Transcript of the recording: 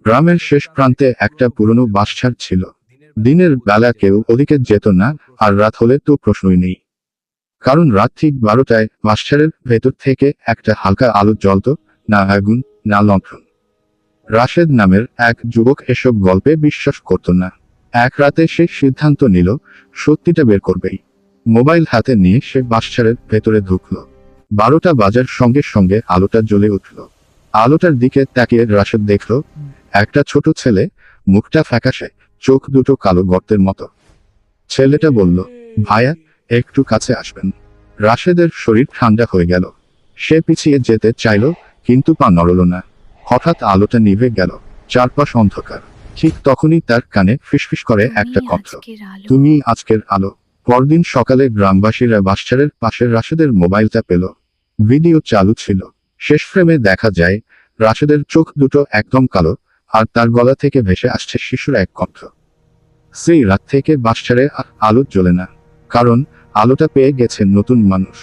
গ্রামের শেষ প্রান্তে একটা পুরনো বাঁশঝাড় ছিল। দিনের বেলা কেউ ওদিকে যেত না, আর রাত হলে তো প্রশ্নই নেই। কারণ রাত ঠিক 12টায় বাঁশঝাড়ের ভেতর থেকে একটা হালকা আলো জ্বলত, না আগুন, না লণ্ঠন। রাশেদ নামের এক যুবক এসব গল্পে বিশ্বাস করত না। এক রাতে সে সিদ্ধান্ত নিল, সত্যিটা বের করবেই। মোবাইল হাতে নিয়ে সে বাঁশঝাড়ের ভেতরে ঢুকল। 12টা বাজার সঙ্গে সঙ্গে আলোটা জ্বলে উঠল। আলোটার দিকে তাকিয়ে রাশেদ দেখল একটা ছোট ছেলে, মুখটা ফ্যাকাশে, চোখ দুটো কালো গর্তের মতো। ছেলেটা বলল, ভাইয়া, একটু কাছে আসবেন। রাশেদের শরীর ঠান্ডা হয়ে গেল। সে পিছিয়ে যেতে চাইল, কিন্তু পা নড়ল না। হঠাৎ আলোটা নিভে গেল, চারপাশ অন্ধকার। ঠিক তখনই তার কানে ফিসফিস করে একটা কণ্ঠ, তুমি আজকের আলো। পরদিন সকালে গ্রামবাসীরা বাঁশঝাড়ের পাশের রাশেদের মোবাইলটা পেল। ভিডিও চালু ছিল। শেষ ফ্রেমে দেখা যায় রাশেদের চোখ দুটো একদম কালো, আর তার গলা থেকে ভেসে আসছে শিশুর এক কণ্ঠ। সেই রাত থেকে বাঁশঝাড়ে আর আলো জ্বলে না, কারণ আলোটা পেয়ে গেছে নতুন মানুষ।